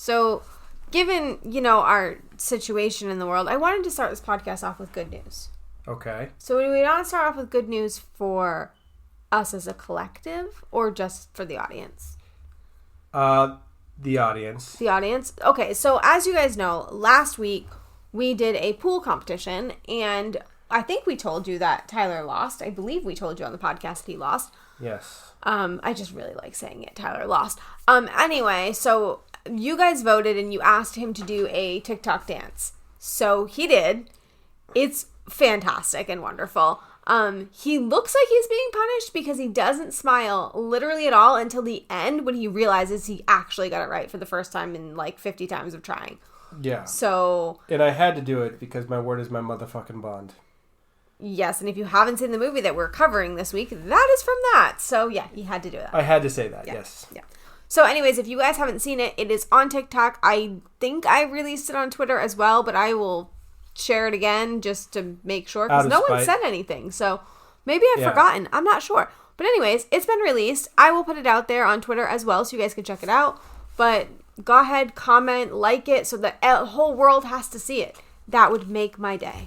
So, given, our situation in the world, I wanted to start this podcast off with good news. Okay. So, do we want to start off with good news for us as a collective or just for the audience? The audience. The audience? Okay, so as you guys know, last week we did a pool competition, and I think we told you that Tyler lost. I believe we told you on the podcast that he lost. Yes. I just really like saying it. Tyler lost. Anyway, so you guys voted and you asked him to do a TikTok dance. So he did. It's fantastic and wonderful. He looks like he's being punished because he doesn't smile literally at all until the end when he realizes he actually got it right for the first time in like 50 times of trying. Yeah. So. And I had to do it because my word is my motherfucking bond. Yes, and if you haven't seen the movie that we're covering this week, that is from that. So, yeah, he had to do that. I had to say that, yes. Yeah. So, anyways, if you guys haven't seen it, it is on TikTok. I think I released it on Twitter as well, but I will share it again just to make sure, because no one said anything. So, maybe I've forgotten. I'm not sure. But anyways, it's been released. I will put it out there on Twitter as well, so you guys can check it out. But go ahead, comment, like it, so the whole world has to see it. That would make my day.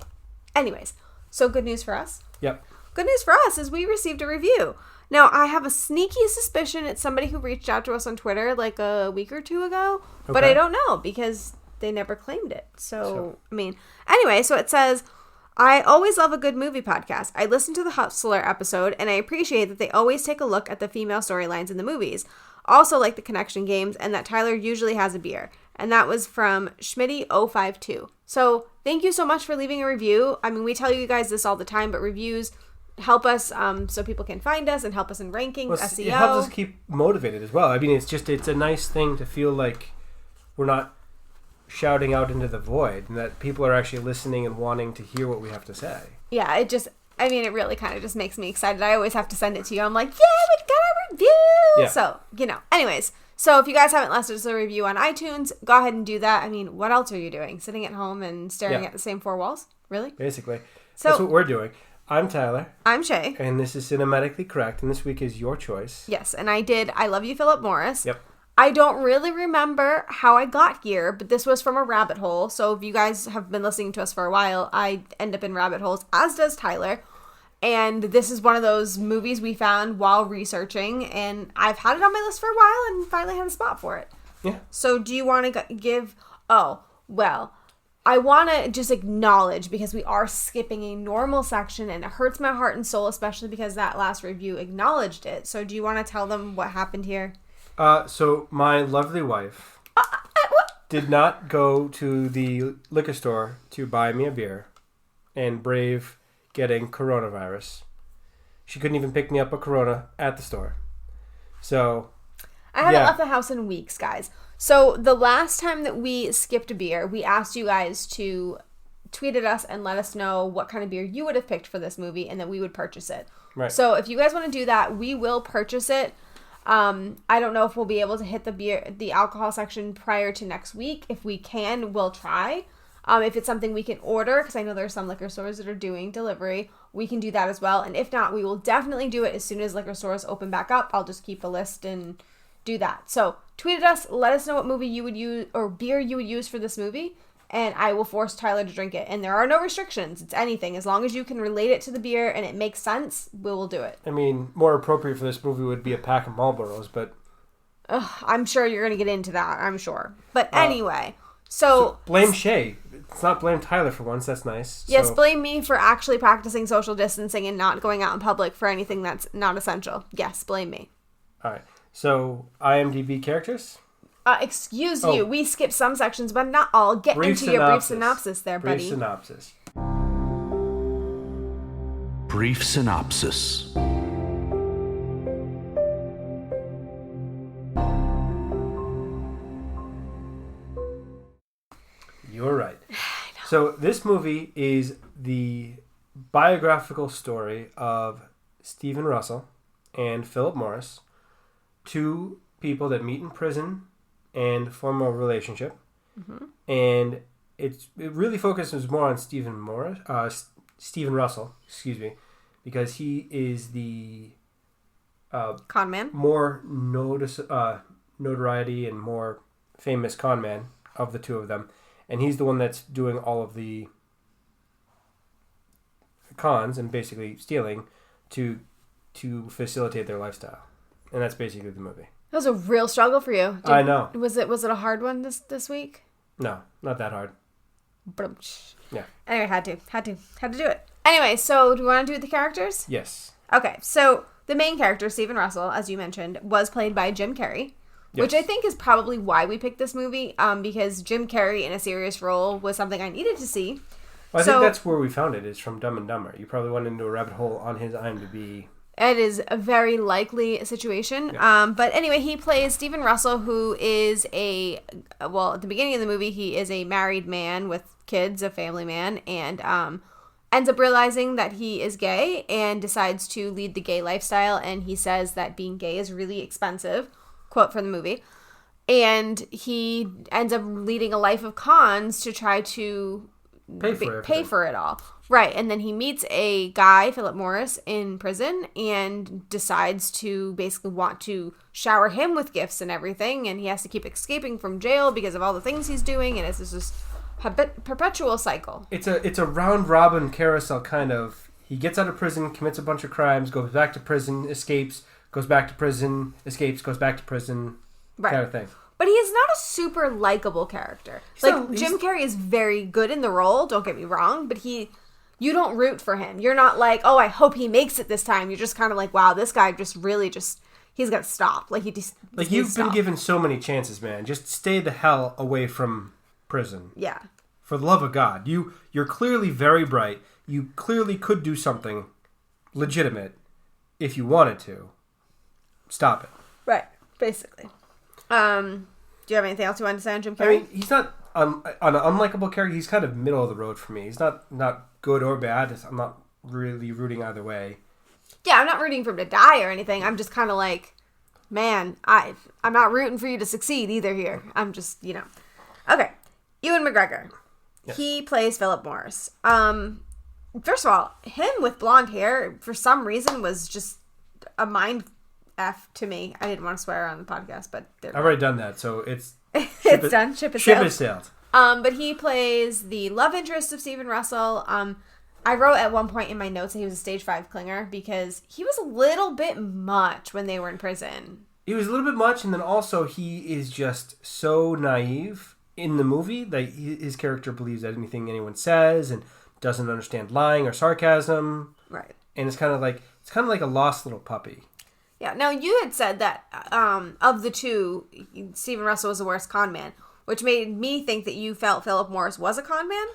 Anyways. So good news for us? Yep. Good news for us is we received a review. Now, I have a sneaky suspicion it's somebody who reached out to us on Twitter like a week or two ago, but I don't know because they never claimed it. Anyway, so it says, I always love a good movie podcast. I listened to the Hustler episode, and I appreciate that they always take a look at the female storylines in the movies. Also like the connection games, and that Tyler usually has a beer. And that was from Schmitty052. So thank you so much for leaving a review. I mean, we tell you guys this all the time, but reviews help us so people can find us and help us in rankings, SEO. It helps us keep motivated as well. I mean, it's a nice thing to feel like we're not shouting out into the void and that people are actually listening and wanting to hear what we have to say. Yeah, it really kind of just makes me excited. I always have to send it to you. I'm like, yeah, we got a review. Yeah. So, anyways. So if you guys haven't left us a review on iTunes, go ahead and do that. I mean, what else are you doing? Sitting at home and staring at the same four walls? Really? Basically. So that's what we're doing. I'm Tyler. I'm Shay. And this is Cinematically Correct. And this week is your choice. Yes. And I did I Love You, Phillip Morris. Yep. I don't really remember how I got here, but this was from a rabbit hole. So if you guys have been listening to us for a while, I end up in rabbit holes, as does Tyler. And this is one of those movies we found while researching, and I've had it on my list for a while and finally had a spot for it. Yeah. So do you want to give... Oh, well, I want to just acknowledge, because we are skipping a normal section, and it hurts my heart and soul, especially because that last review acknowledged it. So do you want to tell them what happened here? So my lovely wife did not go to the liquor store to buy me a beer and brave getting coronavirus. She couldn't even pick me up a Corona at the store. So I haven't left the house in weeks, guys. So the last time that we skipped a beer, we asked you guys to tweet at us and let us know what kind of beer you would have picked for this movie and that we would purchase it. Right. So if you guys want to do that, we will purchase it. I don't know if we'll be able to hit the alcohol section prior to next week. If we can, we'll try. If it's something we can order, because I know there are some liquor stores that are doing delivery, we can do that as well. And if not, we will definitely do it as soon as liquor stores open back up. I'll just keep a list and do that. So tweet at us, let us know what movie you would use or beer you would use for this movie, and I will force Tyler to drink it. And there are no restrictions. It's anything. As long as you can relate it to the beer and it makes sense, we will do it. I mean, more appropriate for this movie would be a pack of Marlboros, but... I'm sure you're going to get into that, I'm sure. But anyway, so blame Shay. Let's not blame Tyler for once. That's nice. Yes, blame me for actually practicing social distancing and not going out in public for anything that's not essential. Yes, blame me. All right. So, IMDb characters? Excuse you. We skipped some sections, but not all. Get into your brief synopsis there, buddy. Brief synopsis. Brief synopsis. You're right. So this movie is the biographical story of Stephen Russell and Phillip Morris, two people that meet in prison and form a relationship. Mm-hmm. And it really focuses more on Stephen Russell, because he is the con man, more notoriety and more famous con man of the two of them, and he's the one that's doing all of the cons and basically stealing to facilitate their lifestyle. And that's basically the movie. That was a real struggle for you. I know. Was it a hard one this week? No, not that hard. Yeah. Anyway, had to do it. Anyway, so do we want to do the characters? Yes. Okay, so the main character, Stephen Russell, as you mentioned, was played by Jim Carrey, which I think is probably why we picked this movie, because Jim Carrey in a serious role was something I needed to see. Well, I think that's where we found it, is from Dumb and Dumber. You probably went into a rabbit hole on his IMDb. It is a very likely situation. Yeah. But anyway, he plays Stephen Russell, who is at the beginning of the movie, he is a married man with kids, a family man, and ends up realizing that he is gay and decides to lead the gay lifestyle. And he says that being gay is really expensive, quote from the movie. And he ends up leading a life of cons to try to pay for it all. Right. And then he meets a guy, Phillip Morris, in prison and decides to basically want to shower him with gifts and everything. And he has to keep escaping from jail because of all the things he's doing. And it's just perpetual cycle. It's a round robin carousel kind of. He gets out of prison, commits a bunch of crimes, goes back to prison, escapes, goes back to prison, escapes, goes back to prison, kind of thing. But he is not a super likable character. Jim Carrey is very good in the role, don't get me wrong, but you don't root for him. You're not like, oh, I hope he makes it this time. You're just kind of like, wow, this guy he's got to stop. You've been given so many chances, man. Just stay the hell away from prison. Yeah. For the love of God. You're clearly very bright. You clearly could do something legitimate if you wanted to. Stop it. Right. Basically. Do you have anything else you wanted to say on Jim Carrey? I mean, he's not on an unlikable character. He's kind of middle of the road for me. He's not good or bad. I'm not really rooting either way. Yeah, I'm not rooting for him to die or anything. I'm just kind of like, man, I'm not rooting for you to succeed either here. I'm just, Okay. Ewan McGregor. Yes. He plays Phillip Morris. First of all, him with blonde hair, for some reason, was just a mind F to me. I didn't want to swear on the podcast, but I've already done that, so it's it's done. Ship is sailed. But he plays the love interest of Stephen Russell. I wrote at one point in my notes that he was a stage 5 clinger because he was a little bit much when they were in prison. He was a little bit much, and then also he is just so naive in the movie that his character believes that anything anyone says and doesn't understand lying or sarcasm. Right. And it's kind of like a lost little puppy. Yeah. Now, you had said that of the two, Stephen Russell was the worst con man, which made me think that you felt Phillip Morris was a con man?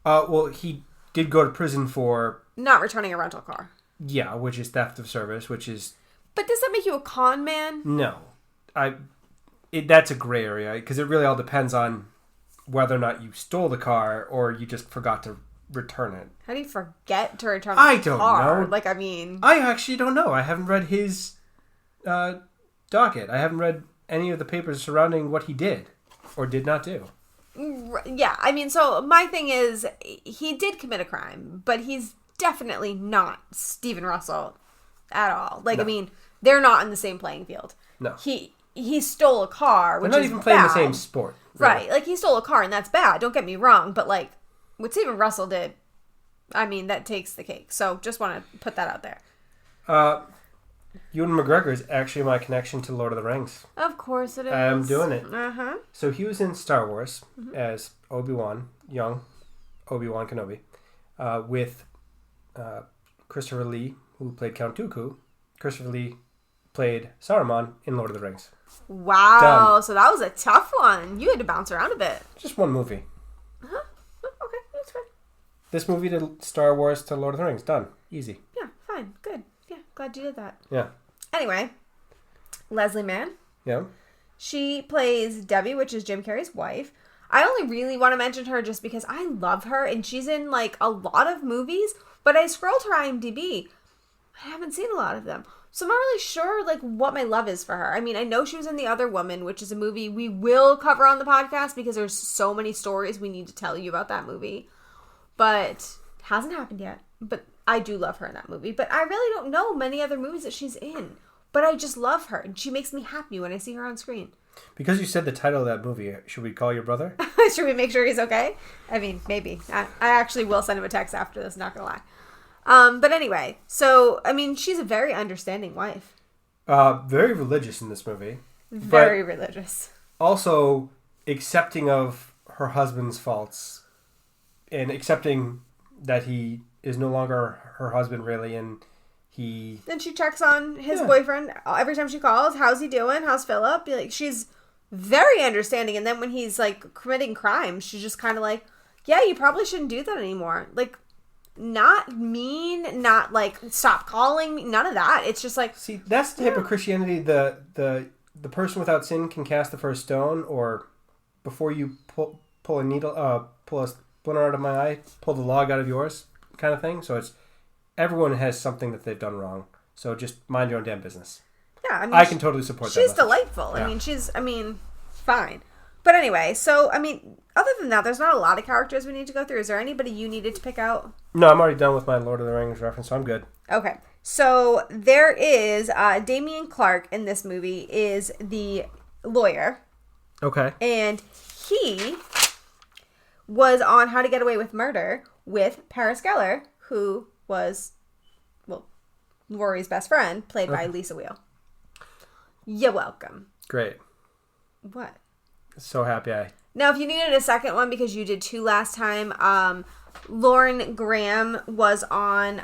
Well, he did go to prison for... not returning a rental car. Yeah, which is theft of service, which is... But does that make you a con man? No. That's a gray area, because it really all depends on whether or not you stole the car or you just forgot to return it. How do you forget to return a car? I don't know. I actually don't know. I haven't read his docket. I haven't read any of the papers surrounding what he did or did not do. Yeah, so my thing is, he did commit a crime, but he's definitely not Stephen Russell at all. No. They're not in the same playing field. No. He stole a car, which is bad. They're not even playing the same sport. Really. Right, he stole a car, and that's bad, don't get me wrong, but, what Stephen Russell did, that takes the cake. So, just want to put that out there. Ewan McGregor is actually my connection to Lord of the Rings. Of course it is. I'm doing it. Uh-huh. So, he was in Star Wars as Obi-Wan, young Obi-Wan Kenobi, with Christopher Lee, who played Count Dooku. Christopher Lee played Saruman in Lord of the Rings. Wow, Done. So that was a tough one. You had to bounce around a bit. Just one movie. Uh-huh. Okay, that's fine. This movie to Star Wars to Lord of the Rings. Done. Easy. Yeah, fine. Good. Yeah, glad you did that. Yeah. Anyway, Leslie Mann. Yeah. She plays Debbie, which is Jim Carrey's wife. I only really want to mention her just because I love her, and she's in, a lot of movies, but I scrolled her IMDb. I haven't seen a lot of them. So I'm not really sure, what my love is for her. I know she was in The Other Woman, which is a movie we will cover on the podcast because there's so many stories we need to tell you about that movie. But hasn't happened yet. But I do love her in that movie. But I really don't know many other movies that she's in. But I just love her. And she makes me happy when I see her on screen. Because you said the title of that movie, should we call your brother? Should we make sure he's okay? I mean, maybe. I actually will send him a text after this, not gonna lie. But anyway, so, I mean, she's a very understanding wife. Very religious in this movie. Very religious. Also accepting of her husband's faults and accepting that he is no longer her husband, really, and he... Then she checks on his boyfriend every time she calls. How's he doing? How's Phillip? Like, she's very understanding. And then when he's, like, committing crimes, she's just kind of like, yeah, you probably shouldn't do that anymore. Like, not mean, not, like, stop calling me, none of that. It's just like... See, that's the type of Christianity the person without sin can cast the first stone, or before you pull a needle, pull a splinter out of my eye, pull the log out of yours kind of thing. So it's... Everyone has something that they've done wrong. So just mind your own damn business. Yeah, I mean... I can totally support that. She's delightful. Yeah. I mean, fine. But anyway, so, I mean, other than that, there's not a lot of characters we need to go through. Is there anybody you needed to pick out? No, I'm already done with my Lord of the Rings reference, so I'm good. Okay. So there is... Damian Clark in this movie is the lawyer. Okay. And he was on How to Get Away with Murder with Paris Geller, who... was, well, Rory's best friend, played by Lisa Wheel. You're welcome. Great. What? So happy I... Now, if you needed a second one, because you did two last time, Lauren Graham was on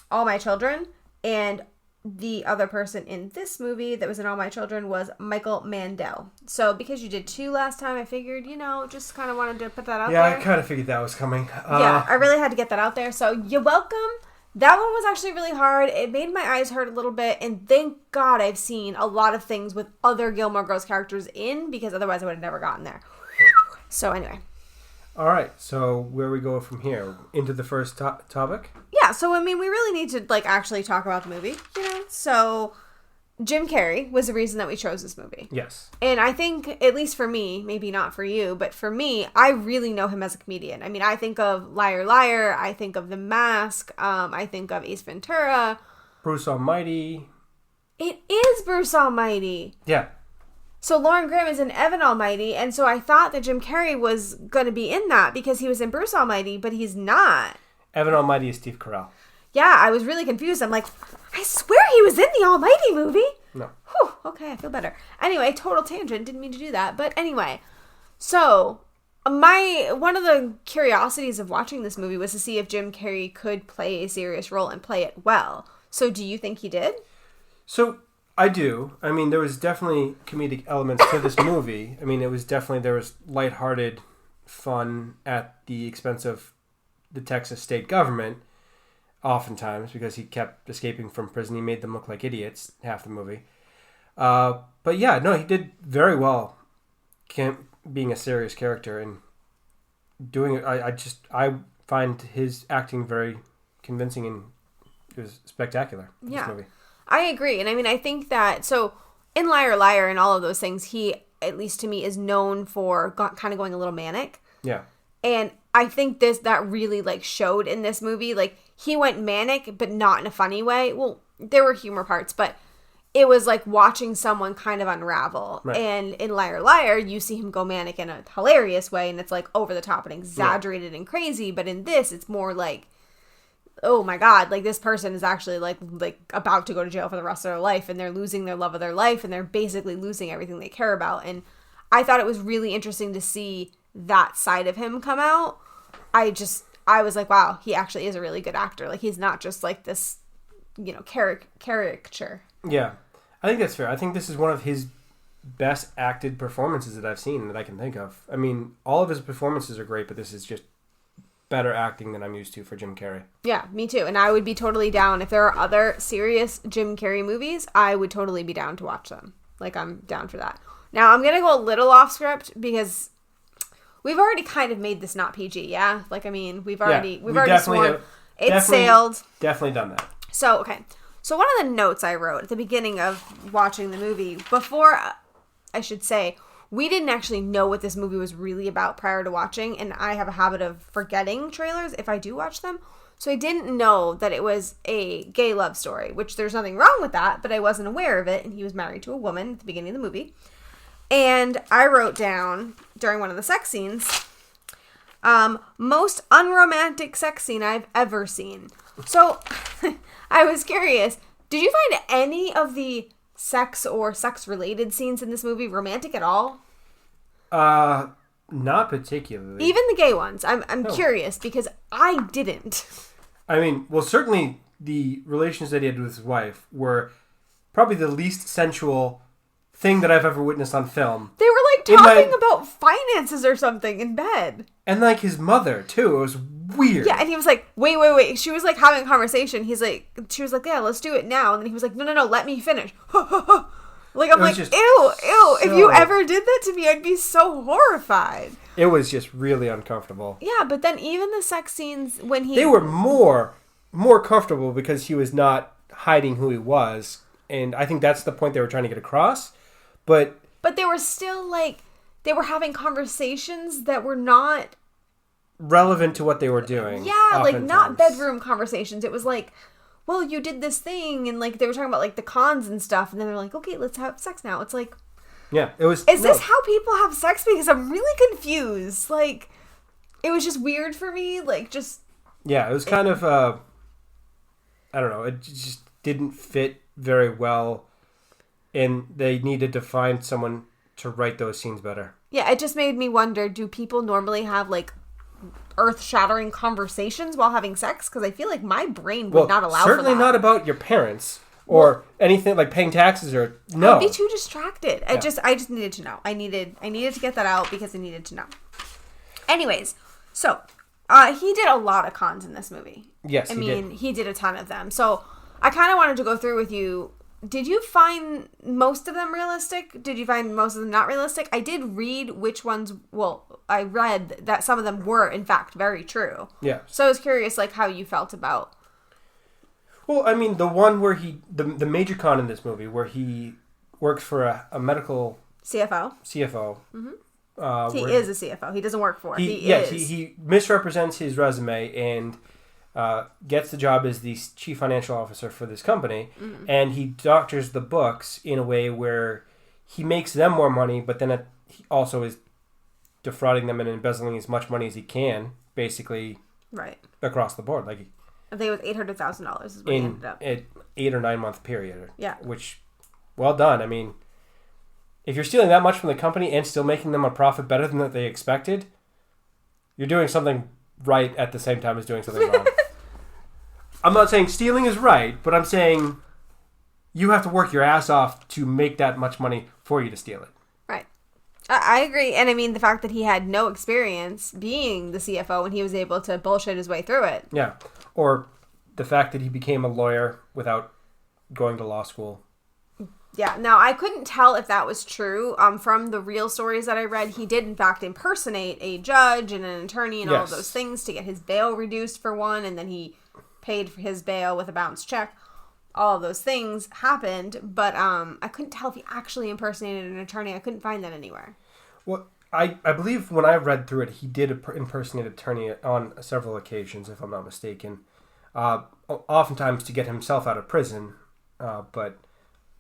All My Children, and the other person in this movie that was in All My Children was Michael Mandel. So, because you did two last time, I figured, just kind of wanted to put that out there. Yeah, I kind of figured that was coming. Yeah, I really had to get that out there. So, you're welcome. That one was actually really hard. It made my eyes hurt a little bit, and thank God I've seen a lot of things with other Gilmore Girls characters in, because otherwise I would have never gotten there. So, anyway. All right, so where we go from here? Into the first topic? Yeah, so, I mean, we really need to, actually talk about the movie, So, Jim Carrey was the reason that we chose this movie. Yes. And I think, at least for me, maybe not for you, but for me, I really know him as a comedian. I mean, I think of Liar Liar, I think of The Mask, I think of Ace Ventura. Bruce Almighty. It is Bruce Almighty. Yeah. So Lauren Graham is in Evan Almighty, and so I thought that Jim Carrey was going to be in that because he was in Bruce Almighty, but he's not. Evan Almighty is Steve Carell. Yeah, I was really confused. I'm like, I swear he was in the Almighty movie. No. Whew, okay, I feel better. Anyway, total tangent. Didn't mean to do that. But anyway, so one of the curiosities of watching this movie was to see if Jim Carrey could play a serious role and play it well. So do you think he did? So I do. I mean, there was definitely comedic elements to this movie. I mean, there was lighthearted fun at the expense of the Texas state government, oftentimes, because he kept escaping from prison. He made them look like idiots half the movie. But yeah, no, he did very well being a serious character and doing it. I find his acting very convincing, and it was spectacular in this movie. I agree. And I mean, I think that, so in Liar Liar and all of those things, he, at least to me, is known for kind of going a little manic. Yeah. And I think that really showed in this movie. He went manic, but not in a funny way. Well, there were humor parts, but it was like watching someone kind of unravel. Right. And in Liar Liar, you see him go manic in a hilarious way, and it's over the top and exaggerated and crazy. But in this, it's more like, oh my God, this person is actually like about to go to jail for the rest of their life, and they're losing their love of their life, and they're basically losing everything they care about. And I thought it was really interesting to see that side of him come out. I was like, wow, he actually is a really good actor. He's not just this, caricature. Yeah, I think that's fair. I think this is one of his best acted performances that I've seen that I can think of. I mean, all of his performances are great, but this is just better acting than I'm used to for Jim Carrey. Yeah, me too. And I would be totally down. If there are other serious Jim Carrey movies, I would totally be down to watch them. I'm down for that. Now, I'm going to go a little off script because we've already kind of made this not PG, yeah? We've already sworn. It's sailed. Definitely done that. So, okay. So one of the notes I wrote at the beginning of watching the movie, before, I should say, we didn't actually know what this movie was really about prior to watching, and I have a habit of forgetting trailers if I do watch them. So I didn't know that it was a gay love story, which there's nothing wrong with that, but I wasn't aware of it, and he was married to a woman at the beginning of the movie. And I wrote down during one of the sex scenes, most unromantic sex scene I've ever seen. So I was curious, did you find any of the sex or sex-related scenes in this movie romantic at all? Not particularly. Even the gay ones. I'm curious because I didn't. I mean, well, certainly the relations that he had with his wife were probably the least sensual thing that I've ever witnessed on film. They were like talking about finances or something in bed. And like his mother too. It was weird. Yeah, and he was like, wait. She was like having a conversation. She was like, yeah, let's do it now. And then he was like, no, let me finish. Like, I'm like, ew. So, if you ever did that to me, I'd be so horrified. It was just really uncomfortable. Yeah, but then even the sex scenes when they were more comfortable because he was not hiding who he was. And I think that's the point they were trying to get across. But they were still like, they were having conversations that were not relevant to what they were doing. Yeah, like not bedroom conversations. It was like, well, you did this thing, and like they were talking about like the cons and stuff, and then they're like, okay, let's have sex now. It's like, yeah, it was. Is this how people have sex? Because I'm really confused. Like, it was just weird for me. Like, just yeah, it was kind of I don't know. It just didn't fit very well, and they needed to find someone to write those scenes better. Yeah, it just made me wonder: do people normally have like earth-shattering conversations while having sex? Because I feel like my brain would not allow for that. Certainly not about your parents or anything like paying taxes or no. I'd be too distracted. Yeah. I just needed to know. I needed to get that out because I needed to know. Anyways, so he did a lot of cons in this movie. Yes, he did a ton of them. So I kind of wanted to go through with you. Did you find most of them realistic? Did you find most of them not realistic? I did read which ones. Well, I read that some of them were in fact very true. Yeah. So I was curious, like, how you felt about. Well, I mean, the one where the major con in this movie where he works for a medical CFO. Mm-hmm. He is a CFO. He doesn't work for it. He misrepresents his resume and gets the job as the chief financial officer for this company, and he doctors the books in a way where he makes them more money, but then he also is defrauding them and embezzling as much money as he can, basically, right across the board. Like, I think it was $800,000 is what he ended up. In an 8 or 9 month period. Yeah. Which, well done. I mean, if you're stealing that much from the company and still making them a profit better than that they expected, you're doing something right at the same time as doing something wrong. I'm not saying stealing is right, but I'm saying you have to work your ass off to make that much money for you to steal it. Right. I agree. And I mean, the fact that he had no experience being the CFO and he was able to bullshit his way through it. Yeah. Or the fact that he became a lawyer without going to law school. Yeah. Now, I couldn't tell if that was true. From the real stories that I read, he did, in fact, impersonate a judge and an attorney and all of those things to get his bail reduced for one, and then he paid for his bail with a bounced check. All of those things happened, but I couldn't tell if he actually impersonated an attorney. I couldn't find that anywhere. Well, I believe when I read through it, he did impersonate an attorney on several occasions, if I'm not mistaken. Oftentimes to get himself out of prison, but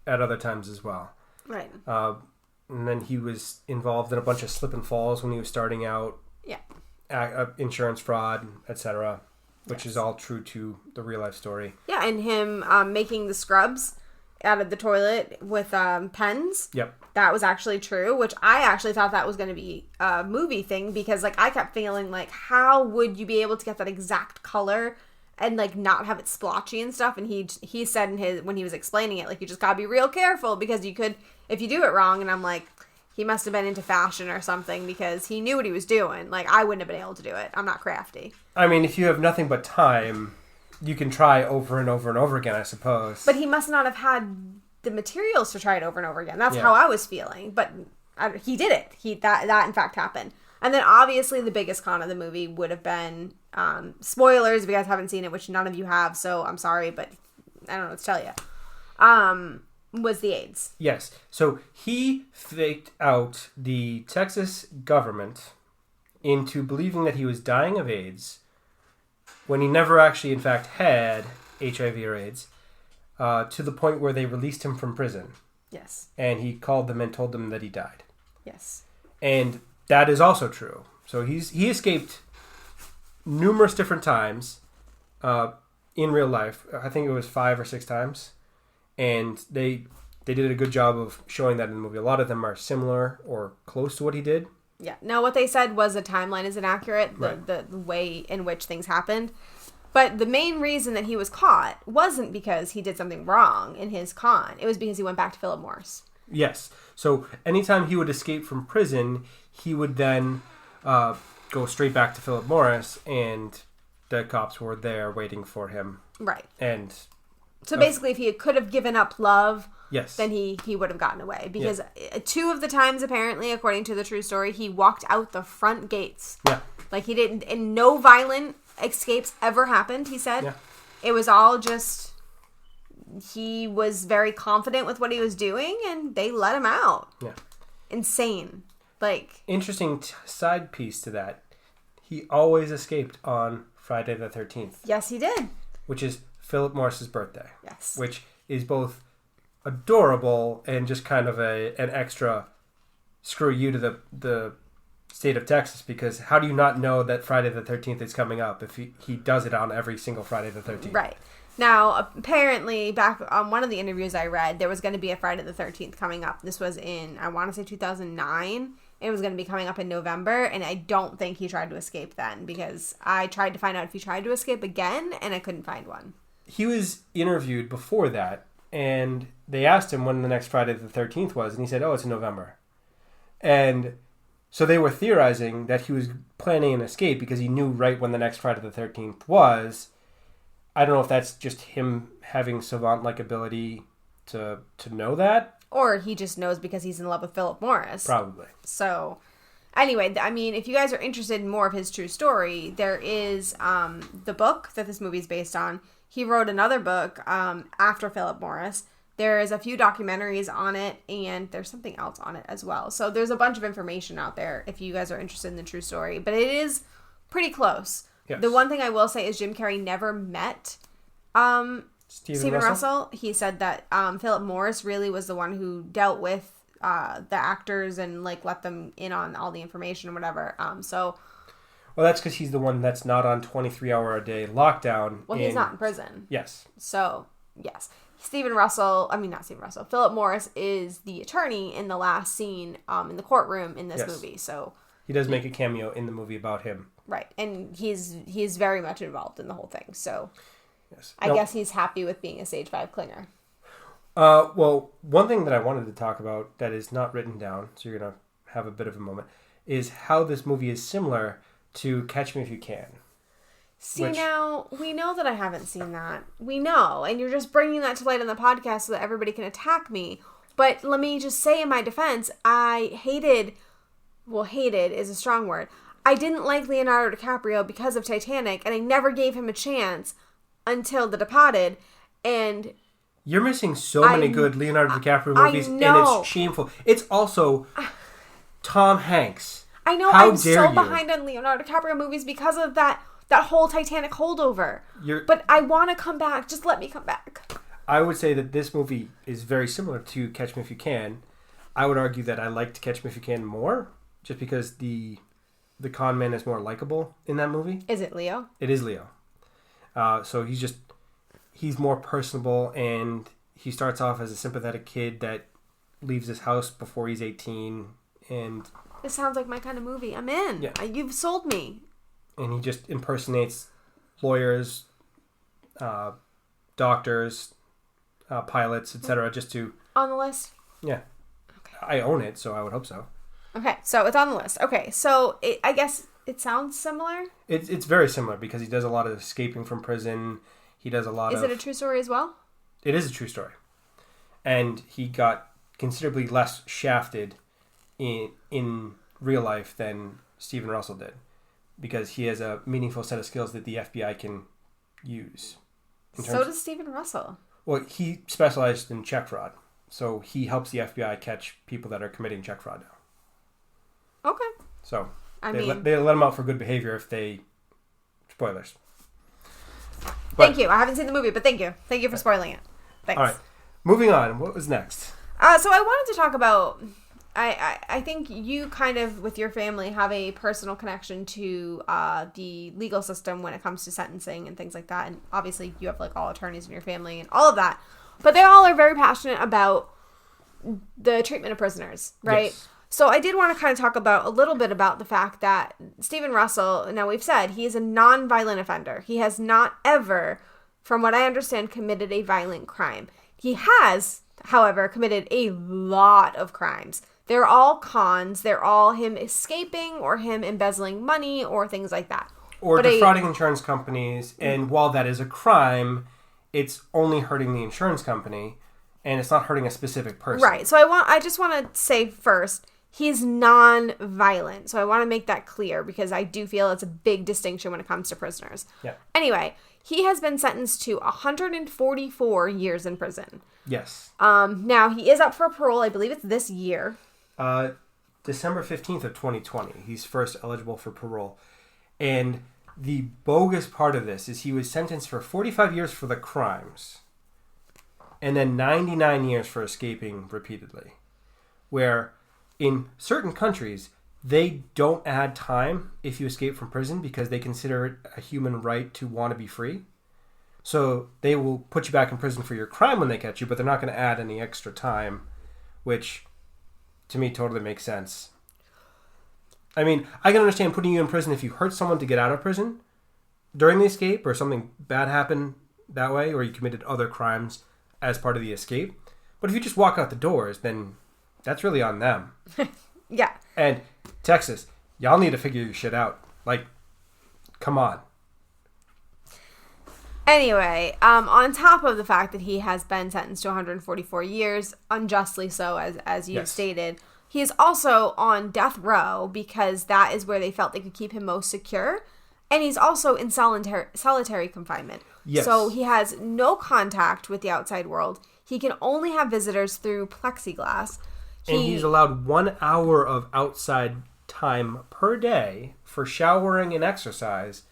at other times as well. Right. And then he was involved in a bunch of slip and falls when he was starting out. Yeah. Insurance fraud, etc., which is all true to the real life story. Yeah, and him making the scrubs out of the toilet with pens. Yep. That was actually true, which I actually thought that was going to be a movie thing because, like, I kept feeling like, how would you be able to get that exact color and, like, not have it splotchy and stuff? And he said in his, when he was explaining it, like, you just got to be real careful because you could, if you do it wrong. And I'm like, he must have been into fashion or something because he knew what he was doing. Like, I wouldn't have been able to do it. I'm not crafty. I mean, if you have nothing but time, you can try over and over and over again, I suppose. But he must not have had the materials to try it over and over again. That's how I was feeling. But he did it. That in fact happened. And then obviously the biggest con of the movie would have been spoilers if you guys haven't seen it, which none of you have. So I'm sorry, but I don't know what to tell you. Was the AIDS. Yes. So he faked out the Texas government into believing that he was dying of AIDS when he never actually, in fact, had HIV or AIDS, to the point where they released him from prison. Yes. And he called them and told them that he died. Yes. And that is also true. So he escaped numerous different times in real life. I think it was 5 or 6 times. And they did a good job of showing that in the movie. A lot of them are similar or close to what he did. Yeah. Now, what they said was the timeline is inaccurate, Right. the way in which things happened. But the main reason that he was caught wasn't because he did something wrong in his con. It was because he went back to Phillip Morris. Yes. So anytime he would escape from prison, he would then go straight back to Phillip Morris, and the cops were there waiting for him. Right. And so basically, if he could have given up love, yes, then he would have gotten away. Because 2 of the times, apparently, according to the true story, he walked out the front gates. Yeah. Like he didn't, and no violent escapes ever happened, he said. Yeah. It was all just, he was very confident with what he was doing, and they let him out. Yeah. Insane. Like, interesting side piece to that. He always escaped on Friday the 13th. yes, he did. Which is Phillip Morris's birthday. Yes. Which is both adorable and just kind of an extra screw you to the state of Texas, because how do you not know that Friday the 13th is coming up if he does it on every single Friday the 13th? Right. Now, apparently, back on one of the interviews I read, there was going to be a Friday the 13th coming up. This was in, I want to say 2009. It was going to be coming up in November, and I don't think he tried to escape then, because I tried to find out if he tried to escape again, and I couldn't find one. He was interviewed before that, and they asked him when the next Friday the 13th was, and he said, it's in November. And so they were theorizing that he was planning an escape because he knew right when the next Friday the 13th was. I don't know if that's just him having savant-like ability to know that. Or he just knows because he's in love with Phillip Morris. Probably. So, anyway, I mean, if you guys are interested in more of his true story, there is the book that this movie is based on. He wrote another book after Phillip Morris. There is a few documentaries on it, and there's something else on it as well. So there's a bunch of information out there if you guys are interested in the true story. But it is pretty close. Yes. The one thing I will say is Jim Carrey never met Stephen Russell. He said that Phillip Morris really was the one who dealt with the actors and like let them in on all the information or whatever. Well, that's because he's the one that's not on 23-hour-a-day lockdown. Well, he's not in prison. Yes. So, yes. Phillip Morris is the attorney in the last scene in the courtroom in this movie. So he does make a cameo in the movie about him. Right. And he's very much involved in the whole thing. So yes. I guess he's happy with being a stage 5 clinger. Well, one thing that I wanted to talk about that is not written down, so you're going to have a bit of a moment, is how this movie is similar to Catch Me If You Can. See, now, we know that I haven't seen that. We know. And you're just bringing that to light on the podcast so that everybody can attack me. But let me just say in my defense, hated is a strong word. I didn't like Leonardo DiCaprio because of Titanic, and I never gave him a chance until The Departed. And you're missing so many good Leonardo DiCaprio movies, and it's shameful. It's also Tom Hanks. I know. I'm so behind on Leonardo DiCaprio movies because of that whole Titanic holdover. But I want to come back. Just let me come back. I would say that this movie is very similar to Catch Me If You Can. I would argue that I liked Catch Me If You Can more, just because the con man is more likable in that movie. Is it Leo? It is Leo. So he's more personable, and he starts off as a sympathetic kid that leaves his house before he's 18. And this sounds like my kind of movie. I'm in. Yeah. You've sold me. And he just impersonates lawyers, doctors, pilots, etc. just to... On the list? Yeah. Okay. I own it, so I would hope so. Okay, so it's on the list. Okay, so I guess it sounds similar? It's very similar because he does a lot of escaping from prison. He does a lot of... Is it a true story as well? It is a true story. And he got considerably less shafted in real life than Stephen Russell did, because he has a meaningful set of skills that the FBI can use. So does Stephen Russell. Well, he specialized in check fraud, so he helps the FBI catch people that are committing check fraud now. Okay. So they let him out for good behavior if they... Spoilers. Thank you. I haven't seen the movie, but thank you. Thank you for spoiling it. Thanks. All right. Moving on. What was next? So I wanted to talk about I think you kind of, with your family, have a personal connection to the legal system when it comes to sentencing and things like that. And obviously you have like all attorneys in your family and all of that. But they all are very passionate about the treatment of prisoners, right? Yes. So I did want to kind of talk about a little bit about the fact that Stephen Russell, now we've said, he is a non-violent offender. He has not ever, from what I understand, committed a violent crime. He has, however, committed a lot of crimes. They're all cons. They're all him escaping or him embezzling money or things like that. Or defrauding insurance companies. And while that is a crime, it's only hurting the insurance company and it's not hurting a specific person. Right. So I just want to say first, he's non-violent. So I want to make that clear because I do feel it's a big distinction when it comes to prisoners. Yeah. Anyway, he has been sentenced to 144 years in prison. Yes. Now, he is up for parole. I believe it's this year. December 15th of 2020. He's first eligible for parole. And the bogus part of this is he was sentenced for 45 years for the crimes and then 99 years for escaping repeatedly. Where in certain countries, they don't add time if you escape from prison because they consider it a human right to want to be free. So they will put you back in prison for your crime when they catch you, but they're not going to add any extra time, which to me totally makes sense. I mean, I can understand putting you in prison if you hurt someone to get out of prison during the escape or something bad happened that way or you committed other crimes as part of the escape. But if you just walk out the doors, then that's really on them. Yeah. And Texas, y'all need to figure your shit out. Like, come on. Anyway, on top of the fact that he has been sentenced to 144 years, unjustly so, as you stated, he is also on death row because that is where they felt they could keep him most secure. And he's also in solitary confinement. Yes. So he has no contact with the outside world. He can only have visitors through plexiglass. And he's allowed 1 hour of outside time per day for showering and exercise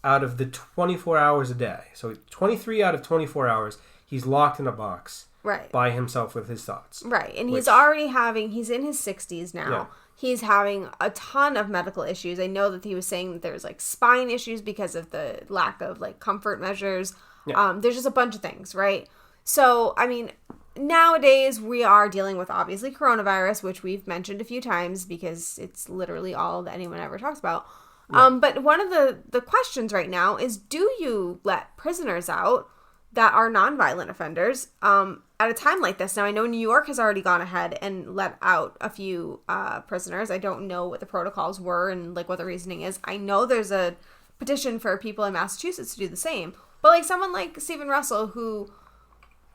out of the 24 hours a day. So 23 out of 24 hours, he's locked in a box by himself with his thoughts. Right. And he's in his 60s now. Yeah. He's having a ton of medical issues. I know that he was saying that there's like spine issues because of the lack of like comfort measures. Yeah. There's just a bunch of things, right? So, I mean, nowadays we are dealing with obviously coronavirus, which we've mentioned a few times because it's literally all that anyone ever talks about. Yeah. But one of the questions right now is, do you let prisoners out that are nonviolent offenders at a time like this? Now, I know New York has already gone ahead and let out a few prisoners. I don't know what the protocols were and like what the reasoning is. I know there's a petition for people in Massachusetts to do the same. But like someone like Stephen Russell, who,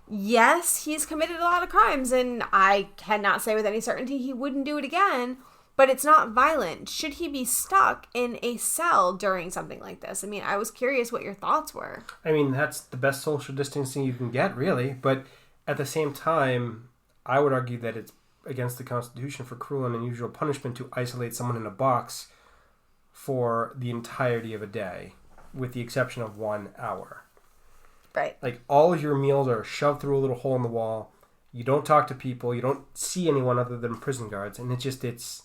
yes, he's committed a lot of crimes, and I cannot say with any certainty he wouldn't do it again, but it's not violent. Should he be stuck in a cell during something like this? I mean, I was curious what your thoughts were. I mean, that's the best social distancing you can get, really. But at the same time, I would argue that it's against the Constitution for cruel and unusual punishment to isolate someone in a box for the entirety of a day, with the exception of 1 hour. Right. Like, all of your meals are shoved through a little hole in the wall. You don't talk to people. You don't see anyone other than prison guards. And it's...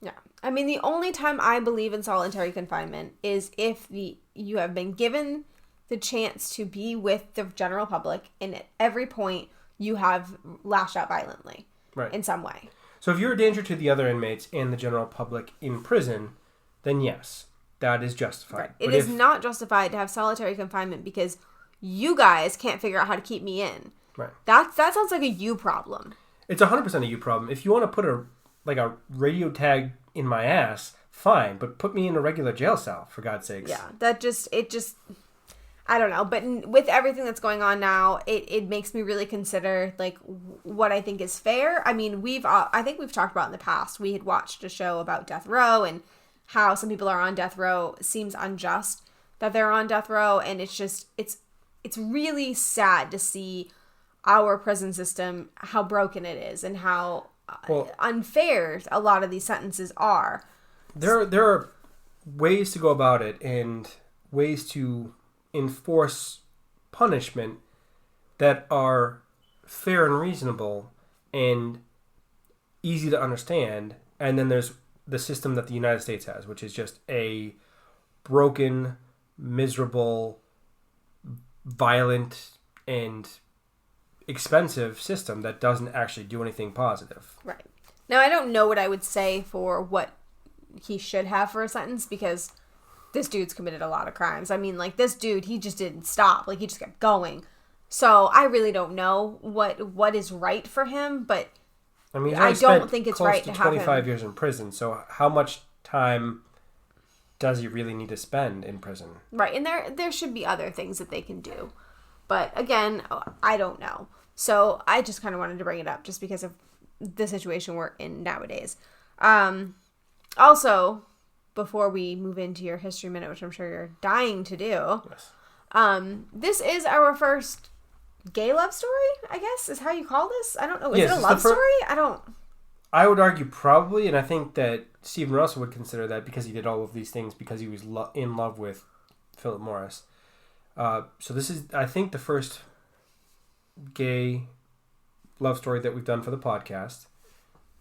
Yeah. I mean, the only time I believe in solitary confinement is if you have been given the chance to be with the general public, and at every point you have lashed out violently in some way. So if you're a danger to the other inmates and the general public in prison, then yes, that is justified. Right. It is not justified to have solitary confinement because you guys can't figure out how to keep me in. Right. That sounds like a you problem. It's 100% a you problem. If you want to put a radio tag in my ass, fine, but put me in a regular jail cell, for God's sakes. Yeah, I don't know. But with everything that's going on now, it makes me really consider like what I think is fair. I mean, I think we've talked about in the past. We had watched a show about death row and how some people are on death row. Seems unjust that they're on death row, and it's really sad to see our prison system, how broken it is, and how unfair a lot of these sentences are. There are ways to go about it and ways to enforce punishment that are fair and reasonable, and easy to understand, and then there's the system that the United States has, which is just a broken, miserable, violent, and expensive system that doesn't actually do anything positive. Right. Now, I don't know what I would say for what he should have for a sentence, because this dude's committed a lot of crimes. I mean, like, this dude, he just didn't stop. Like, he just kept going. So I really don't know what is right for him, but I mean, I don't think it's right to have 25 him. years in prison. So how much time does he really need to spend in prison? Right, and there should be other things that they can do. But again, I don't know. So I just kind of wanted to bring it up just because of the situation we're in nowadays. Also, before we move into your history minute, which I'm sure you're dying to do, Yes. This is our first gay love story, I guess, is how you call this. I don't know. Is it a love story? I would argue probably, and I think that Stephen Russell would consider that because he did all of these things because he was in love with Phillip Morris. So this is, I think, the first gay love story that we've done for the podcast.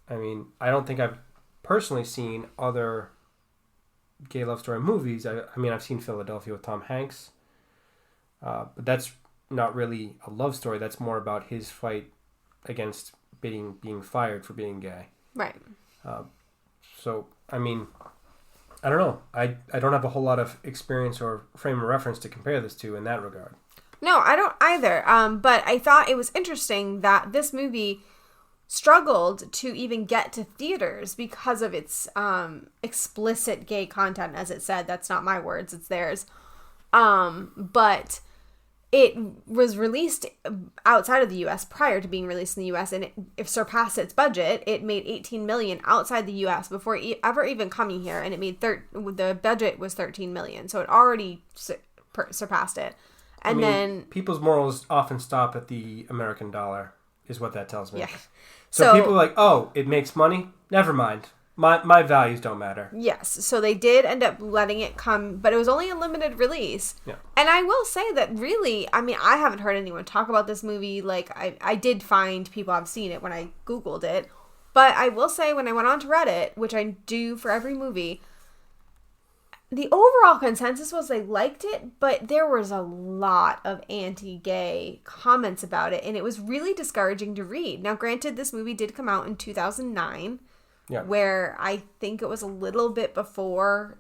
I mean, I don't think I've personally seen other gay love story movies. I mean, I've seen Philadelphia with Tom Hanks, but that's not really a love story. That's more about his fight against being fired for being gay. Right. So, I mean, I don't know. I don't have a whole lot of experience or frame of reference to compare this to in that regard. No, I don't either. But I thought it was interesting that this movie struggled to even get to theaters because of its explicit gay content, as it said. That's not my words, it's theirs. But it was released outside of the U.S. prior to being released in the U.S. and it surpassed its budget. It made $18 million outside the U.S. before ever even coming here, and it made the budget was $13 million, so it already surpassed it. And then people's morals often stop at the American dollar, is what that tells me. Yeah. So people are like, oh, it makes money? Never mind. My values don't matter. Yes. So they did end up letting it come, but it was only a limited release. Yeah. And I will say that really, I mean, I haven't heard anyone talk about this movie. Like, I did find people have seen it when I Googled it. But I will say when I went on to Reddit, which I do for every movie, the overall consensus was they liked it, but there was a lot of anti-gay comments about it, and it was really discouraging to read. Now, granted, this movie did come out in 2009. Yeah. Where I think it was a little bit before,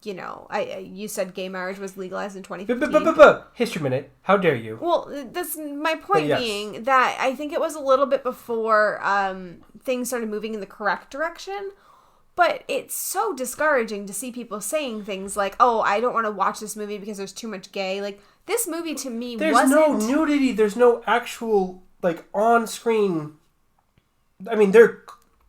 you said gay marriage was legalized in 2015. History minute. How dare you? Well, that's my point being that I think it was a little bit before things started moving in the correct direction. But it's so discouraging to see people saying things like, oh, I don't want to watch this movie because there's too much gay. Like, this movie to me wasn't... There's no nudity. There's no actual, like, on-screen... I mean, they're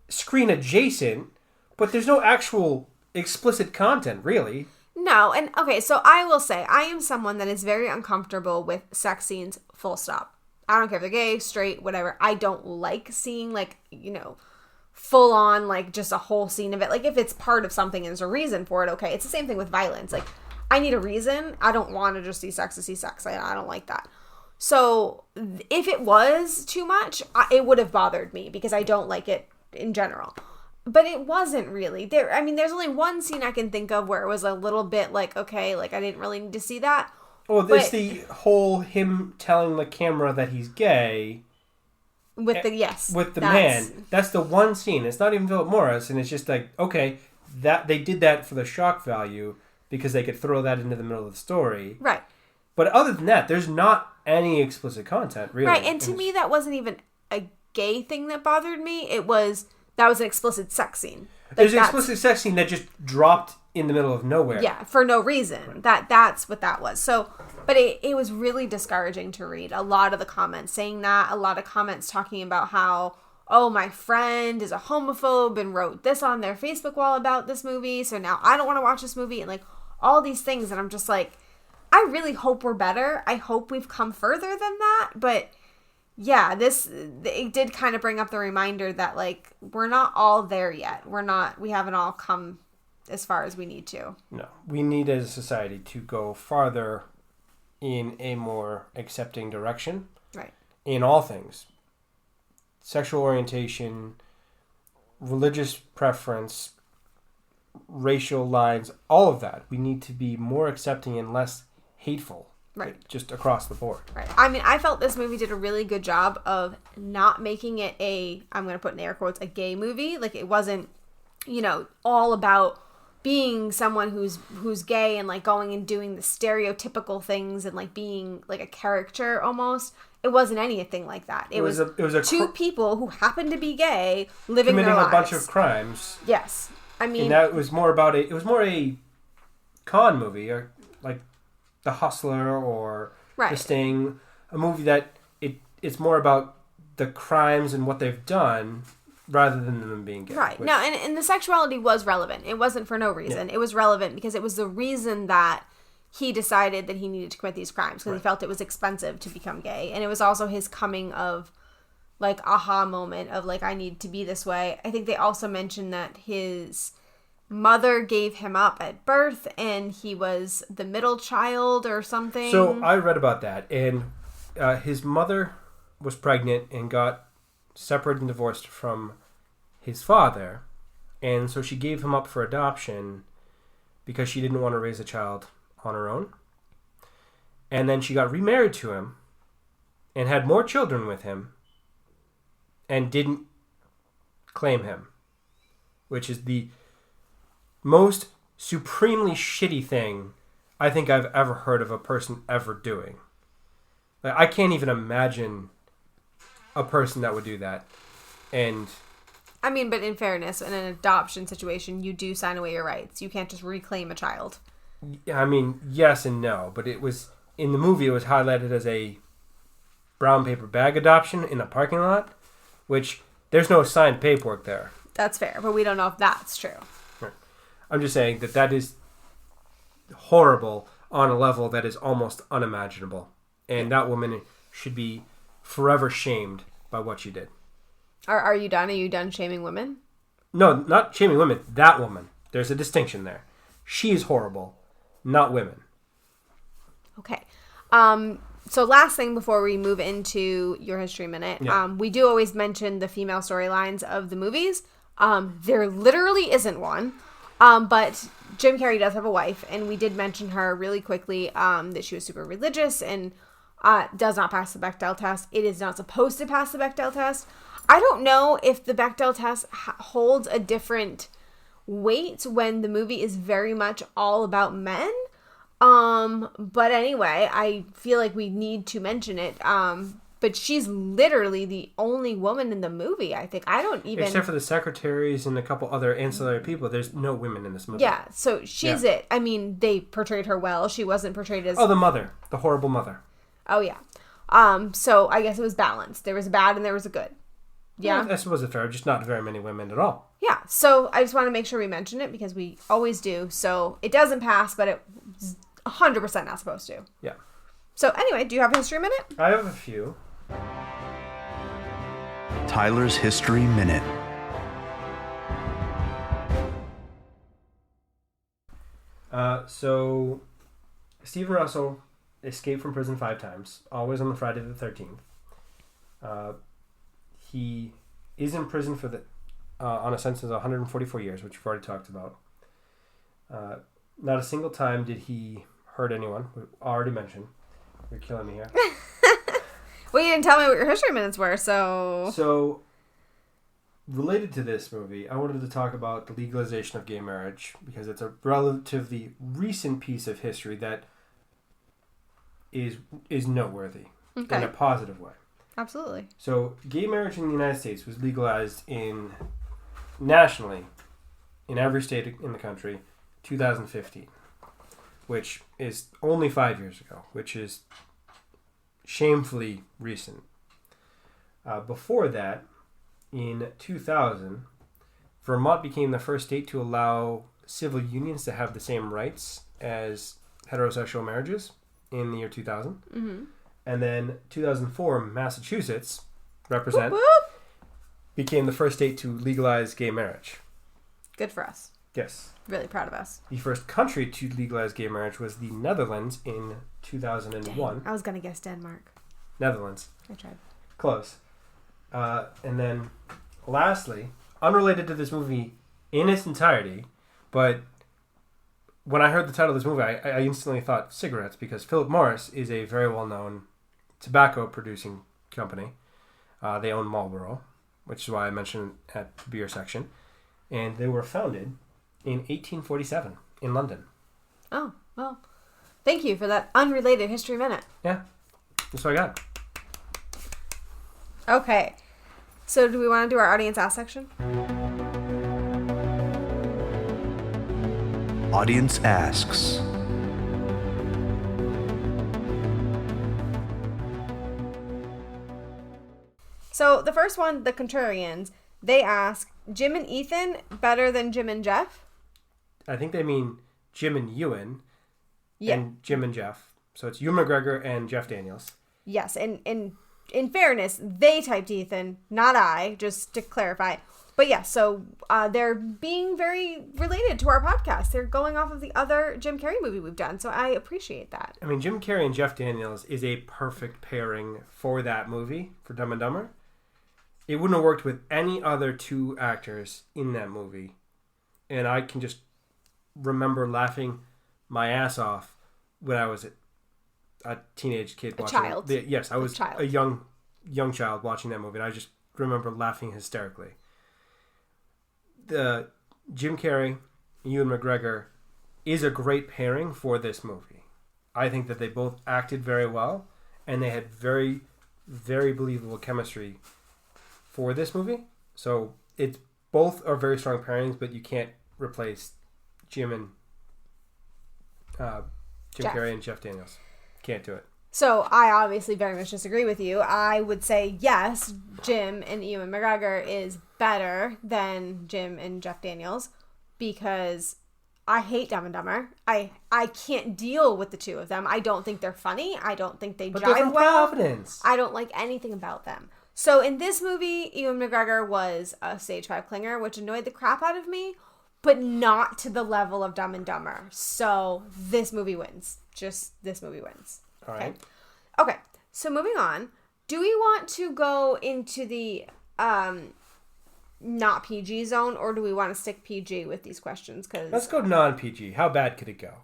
screen adjacent, but there's no actual explicit content, really. No, and okay, so I will say, I am someone that is very uncomfortable with sex scenes, full stop. I don't care if they're gay, straight, whatever. I don't like seeing, like, full on, like, just a whole scene of it. Like, if it's part of something and there's a reason for it, okay. It's the same thing with violence. Like, I need a reason. I don't want to just see sex to see sex. I don't like that. So, if it was too much, it would have bothered me because I don't like it in general. But it wasn't really. There's only one scene I can think of where it was a little bit like, okay, like, I didn't really need to see that. Well, it's the whole him telling the camera that he's gay... With the man. That's the one scene. It's not even Phillip Morris, and it's just like, okay, that they did that for the shock value because they could throw that into the middle of the story. Right. But other than that, there's not any explicit content, really. Right, and to me, that wasn't even a gay thing that bothered me. That was an explicit sex scene. Like, there's an explicit sex scene that just dropped in the middle of nowhere. Yeah, for no reason. Right. That's what that was. So, but it was really discouraging to read. A lot of the comments saying that. A lot of comments talking about how, oh, my friend is a homophobe and wrote this on their Facebook wall about this movie, so now I don't want to watch this movie, and like all these things. And I'm just like, I really hope we're better. I hope we've come further than that. But yeah, it did kind of bring up the reminder that, like, we're not all there yet. We haven't all come as far as we need to. No, we need as a society to go farther in a more accepting direction. Right. In all things. Sexual orientation, religious preference, racial lines, all of that. We need to be more accepting and less hateful. Right. Just across the board. Right. I mean, I felt this movie did a really good job of not making it I'm going to put in air quotes, a gay movie. Like, it wasn't, all about being someone who's gay and, like, going and doing the stereotypical things and, like, being, like, a caricature almost. It wasn't anything like that. It was two people who happened to be gay living their lives. Committing a bunch of crimes. Yes. I mean... And that was more about it was more a con movie, or, like, The Hustler or The Sting, a movie that it's more about the crimes and what they've done rather than them being gay. Right. No, and the sexuality was relevant. It wasn't for no reason. Yeah. It was relevant because it was the reason that he decided that he needed to commit these crimes because he felt it was expensive to become gay. And it was also his coming of, like, aha moment of, like, I need to be this way. I think they also mentioned that his mother gave him up at birth and he was the middle child or something. So I read about that, and his mother was pregnant and got separated and divorced from his father, and so she gave him up for adoption because she didn't want to raise a child on her own. And then she got remarried to him and had more children with him and didn't claim him, which is the most supremely shitty thing I think I've ever heard of a person ever doing. Like, I can't even imagine a person that would do that. And I mean, but in fairness, in an adoption situation, you do sign away your rights. You can't just reclaim a child. I mean, yes and no, but it was in the movie. It was highlighted as a brown paper bag adoption in a parking lot, which there's no signed paperwork there. That's fair, but we don't know if that's true. I'm just saying that is horrible on a level that is almost unimaginable. And that woman should be forever shamed by what she did. Are you done? Are you done shaming women? No, not shaming women. That woman. There's a distinction there. She is horrible, not women. Okay. So last thing before we move into your history minute, we do always mention the female storylines of the movies. There literally isn't one. But Jim Carrey does have a wife, and we did mention her really quickly, that she was super religious and does not pass the Bechdel test. It is not supposed to pass the Bechdel test. I don't know if the Bechdel test holds a different weight when the movie is very much all about men. But anyway, I feel like we need to mention it. But she's literally the only woman in the movie, I think. I don't even... Except for the secretaries and a couple other ancillary people, there's no women in this movie. Yeah, so she's it. I mean, they portrayed her well. She wasn't portrayed as... Oh, the mother. The horrible mother. Oh, yeah. So I guess it was balanced. There was a bad and there was a good. Yeah? I suppose it's fair. Just not very many women at all. Yeah, so I just want to make sure we mention it because we always do. So it doesn't pass, but it's 100% not supposed to. Yeah. So anyway, do you have a history minute? I have a few. Tyler's History Minute. So Stephen Russell escaped from prison 5 times, always on the Friday the 13th. He is in prison for on a sentence of 144 years, which we've already talked about. Not a single time did he hurt anyone. We already mentioned. You're killing me here. Well, you didn't tell me what your history minutes were, so... So, related to this movie, I wanted to talk about the legalization of gay marriage because it's a relatively recent piece of history that is noteworthy in a positive way. Absolutely. So, gay marriage in the United States was legalized nationally in every state in the country 2015, which is only 5 years ago, which is shamefully recent. Before that, in 2000, Vermont became the first state to allow civil unions to have the same rights as heterosexual marriages in the year 2000. Mm-hmm. And then 2004, Massachusetts, represent, whoop, whoop, became the first state to legalize gay marriage. Good for us. Yes. Really proud of us. The first country to legalize gay marriage was the Netherlands in 2001. Dang, I was going to guess Denmark. Netherlands. I tried. Close. And then, lastly, unrelated to this movie in its entirety, but when I heard the title of this movie, I instantly thought cigarettes, because Philip Morris is a very well-known tobacco producing company. They own Marlboro, which is why I mentioned it at the beer section. And they were founded in 1847 in London. Oh, well, thank you for that unrelated history minute. Yeah, that's what I got. Okay, so do we want to do our audience ask section? Audience asks. So the first one, the Contrarians, they ask, Jim and Ethan better than Jim and Jeff? I think they mean Jim and Ewan, Yeah. and Jim and Jeff. So it's Ewan McGregor and Jeff Daniels. Yes, and in fairness, they typed Ethan, not I, just to clarify. But yeah, so they're being very related to our podcast. They're going off of the other Jim Carrey movie we've done, so I appreciate that. I mean, Jim Carrey and Jeff Daniels is a perfect pairing for that movie, for Dumb and Dumber. It wouldn't have worked with any other two actors in that movie. And I can just remember laughing my ass off when I was a teenage kid watching child. Yes, I was a young child watching that movie, and I just remember laughing hysterically. The Jim Carrey, Ewan McGregor is a great pairing for this movie. I think that they both acted very well, and they had very, very believable chemistry for this movie. So it's both are very strong pairings, but you can't replace Jim Carrey and Jeff Daniels. Can't do it. So I obviously very much disagree with you. I would say yes, Jim and Ewan McGregor is better than Jim and Jeff Daniels, because I hate Dumb and Dumber. I can't deal with the two of them. I don't think they're funny. I don't think they jive well. Providence. I don't like anything about them. So in this movie, Ewan McGregor was a stage 5 clinger, which annoyed the crap out of me, but not to the level of Dumb and Dumber. So this movie wins. Just this movie wins. All right. Okay. So moving on. Do we want to go into the not PG zone, or do we want to stick PG with these questions? Let's go non-PG. How bad could it go?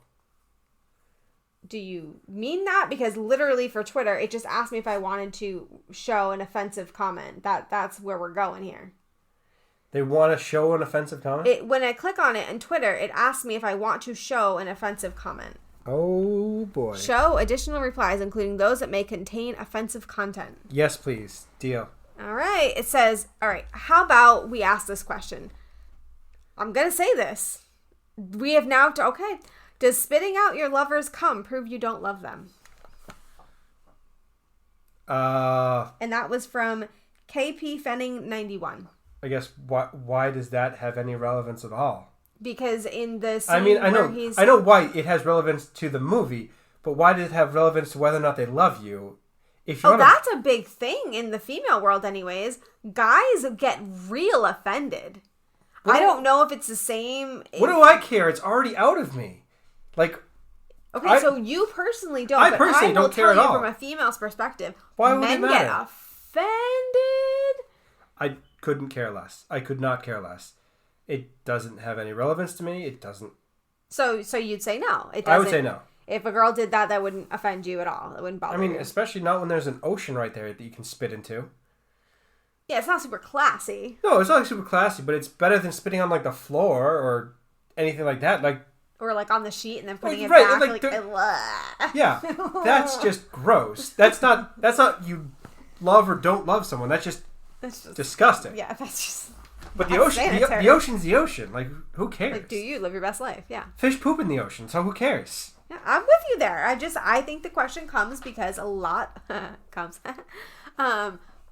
Do you mean that? Because literally for Twitter, it just asked me if I wanted to show an offensive comment. That's where we're going here. They want to show an offensive comment? When I click on it on Twitter, it asks me if I want to show an offensive comment. Oh, boy. Show additional replies, including those that may contain offensive content. Yes, please. Deal. All right. It says, all right, how about we ask this question? I'm going to say this. We have now to, okay. Does spitting out your lover's cum prove you don't love them? And that was from KP Fenning 91. I guess, why does that have any relevance at all? Because in the scene I know why it has relevance to the movie, but why does it have relevance to whether or not they love you? That's a big thing in the female world anyways. Guys get real offended. I don't know if it's the same. What do I care? It's already out of me. Like, okay, so you personally don't. I personally don't care at all. From a female's perspective, why would men it matter? get offended. I couldn't care less. I could not care less. It doesn't have any relevance to me. It doesn't. So you'd say no. It doesn't. I would say no. If a girl did that, that wouldn't offend you at all. It wouldn't bother you. Especially not when there's an ocean right there that you can spit into. Yeah, it's not super classy. No, it's not super classy, but it's better than spitting on like the floor or anything like that. Or like on the sheet and then putting it right, back. Yeah, that's just gross. That's not you love or don't love someone. That's just disgusting. Yeah, that's just. But the ocean's the ocean. Like, who cares? Like, do you live your best life? Yeah. Fish poop in the ocean, so who cares? Yeah, I'm with you there. I think the question comes because a lot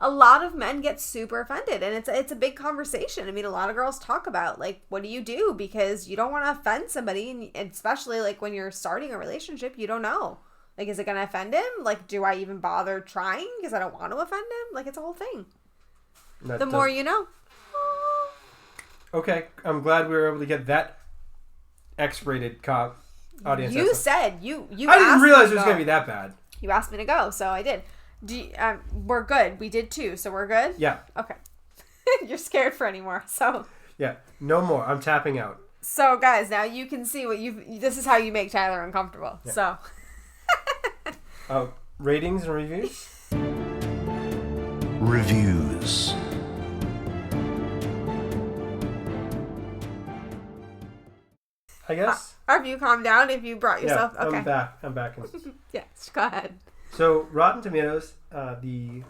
a lot of men get super offended, and it's a big conversation. I mean, a lot of girls talk about, like, what do you do? Because you don't want to offend somebody, and especially, like, when you're starting a relationship, you don't know. Like, is it going to offend him? Like, do I even bother trying because I don't want to offend him? Like, it's a whole thing. The more you know. Okay, I'm glad we were able to get that X-rated audience. You said you. I didn't realize it was going to be that bad. You asked me to go, so I did. We're good. We did too, so we're good? Yeah. Okay. You're scared for anymore, so. Yeah, no more. I'm tapping out. So, guys, now you can see this is how you make Tyler uncomfortable. Yeah. So. Ratings and reviews? Reviews. I guess. Have you calmed down if you brought yourself? Yeah, okay. I'm back. Yes, go ahead. So, Rotten Tomatoes, the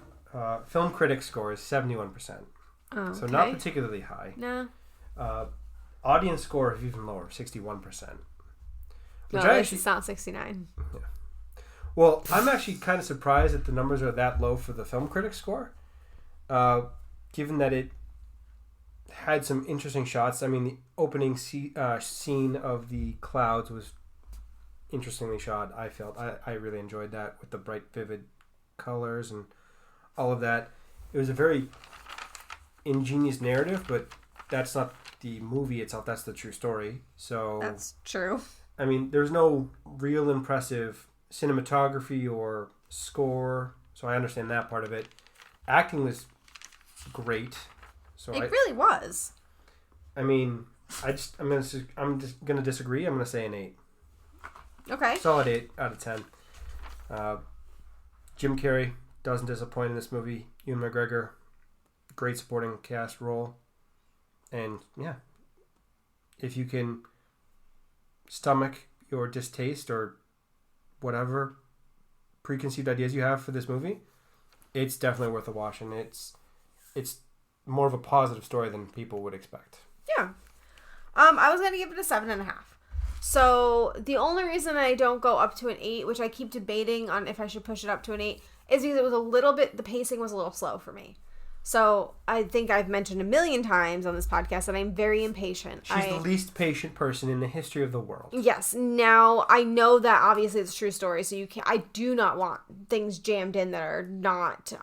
film critic score is 71%. Oh, okay. So, not particularly high. No. Audience score is even lower, 61%. Which no, it's not 69. Yeah. Well, I'm actually kind of surprised that the numbers are that low for the film critic score, given that it had some interesting shots. I mean, the opening scene of the clouds was interestingly shot, I felt. I really enjoyed that with the bright, vivid colors and all of that. It was a very ingenious narrative, but that's not the movie itself. That's the true story. So that's true. I mean, there's no real impressive cinematography or score, so I understand that part of it. Acting was great. So it really was. I mean, I'm just gonna disagree. I'm gonna say an 8. Okay. Solid 8 out of 10. Jim Carrey doesn't disappoint in this movie. Ewan McGregor, great supporting cast role, and yeah, if you can stomach your distaste or whatever preconceived ideas you have for this movie, it's definitely worth a watch, and it's more of a positive story than people would expect. Yeah. I was going to give it a 7.5. So the only reason I don't go up to an 8, which I keep debating on if I should push it up to an 8, is because it was the pacing was a little slow for me. So I think I've mentioned a million times on this podcast that I'm very impatient. She's the least patient person in the history of the world. Yes. Now, I know that obviously it's a true story, so I do not want things jammed in that are not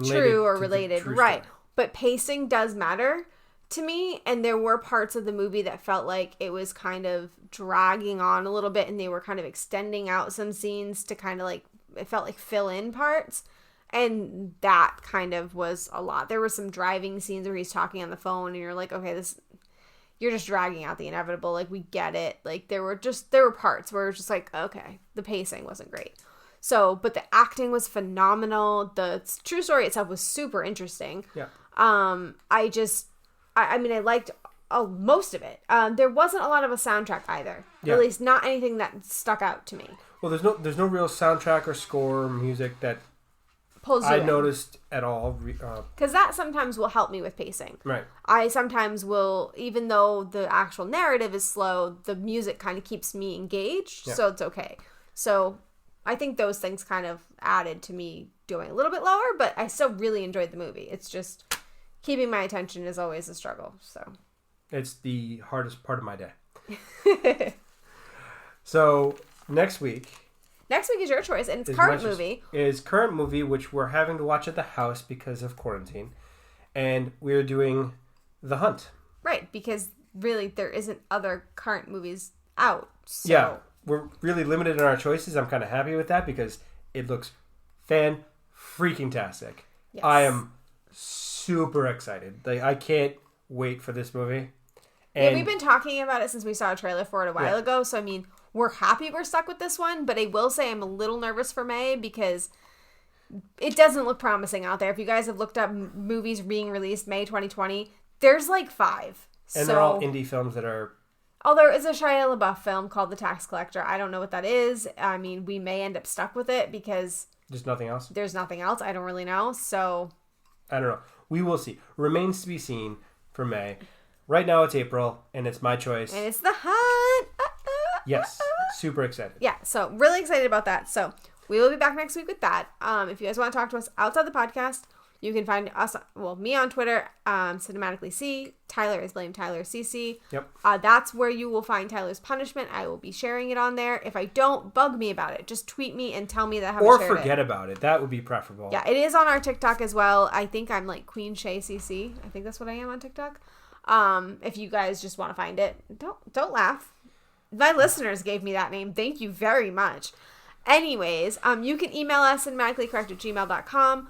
true or related. Right. Story. But pacing does matter to me, and there were parts of the movie that felt like it was kind of dragging on a little bit, and they were kind of extending out some scenes to kind of like, it felt like fill in parts. And that kind of was a lot. There were some driving scenes where he's talking on the phone and you're like, okay, you're just dragging out the inevitable. Like, we get it. Like, there were parts where it was just like, okay, the pacing wasn't great. So, but the acting was phenomenal. The true story itself was super interesting. Yeah. I mean, I liked most of it. There wasn't a lot of a soundtrack either. Yeah. At least not anything that stuck out to me. Well, there's no real soundtrack or score or music that I noticed at all. Because that sometimes will help me with pacing. Right. I sometimes will, even though the actual narrative is slow, the music kind of keeps me engaged, so it's okay. So I think those things kind of added to me going a little bit lower, but I still really enjoyed the movie. It's just keeping my attention is always a struggle. So it's the hardest part of my day. So next week is your choice, and it's current movie. Is current movie, which we're having to watch at the house because of quarantine, and we're doing The Hunt. Right, because really there isn't other current movies out. So. Yeah, we're really limited in our choices. I'm kind of happy with that because it looks fan-freaking-tastic. Yes. I am super excited. Like, I can't wait for this movie. And yeah, we've been talking about it since we saw a trailer for it a while ago, so I mean, we're happy we're stuck with this one, but I will say I'm a little nervous for May because it doesn't look promising out there. If you guys have looked up movies being released May 2020, there's like 5. And they're all indie films that are... Oh, there is a Shia LaBeouf film called The Tax Collector. I don't know what that is. I mean, we may end up stuck with it because... There's nothing else? There's nothing else. I don't really know, so... I don't know. We will see. Remains to be seen for May. Right now it's April, and it's my choice. And it's The Hunt. Yes. Super excited. Yeah, so really excited about that. So we will be back next week with that. If you guys want to talk to us outside the podcast, you can find us, me on Twitter, Cinematically C. Tyler is Blame Tyler CC. Yep. That's where you will find Tyler's punishment. I will be sharing it on there. If I don't, bug me about it. Just tweet me and tell me that I haven't shared it. Or forget about it. That would be preferable. Yeah, it is on our TikTok as well. I think I'm like Queen Shay CC. I think that's what I am on TikTok. If you guys just want to find it, don't laugh. My listeners gave me that name. Thank you very much. Anyways, you can email us cinematicallycorrect@gmail.com.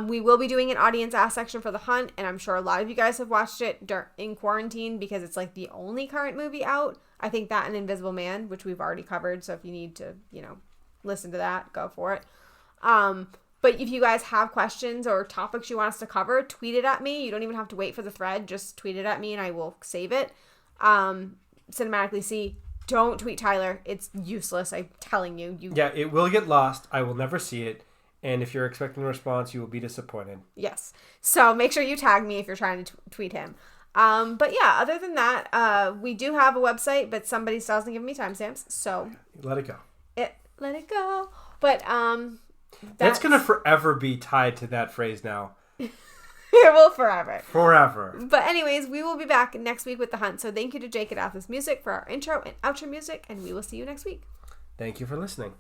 We will be doing an audience ask section for The Hunt, and I'm sure a lot of you guys have watched it in quarantine because it's like the only current movie out. I think that and Invisible Man, which we've already covered. So if you need to, listen to that, go for it. But if you guys have questions or topics you want us to cover, tweet it at me. You don't even have to wait for the thread. Just tweet it at me and I will save it. Cinematically see. Don't tweet Tyler. It's useless. I'm telling you. Yeah, it will get lost. I will never see it. And if you're expecting a response, you will be disappointed. Yes. So make sure you tag me if you're trying to tweet him. But yeah, other than that, we do have a website, but somebody still hasn't given me timestamps. So let it go. Let it go. But that's gonna forever be tied to that phrase now. It will forever. Forever. But anyways, we will be back next week with The Hunt. So thank you to Jake at Athos Music for our intro and outro music, and we will see you next week. Thank you for listening.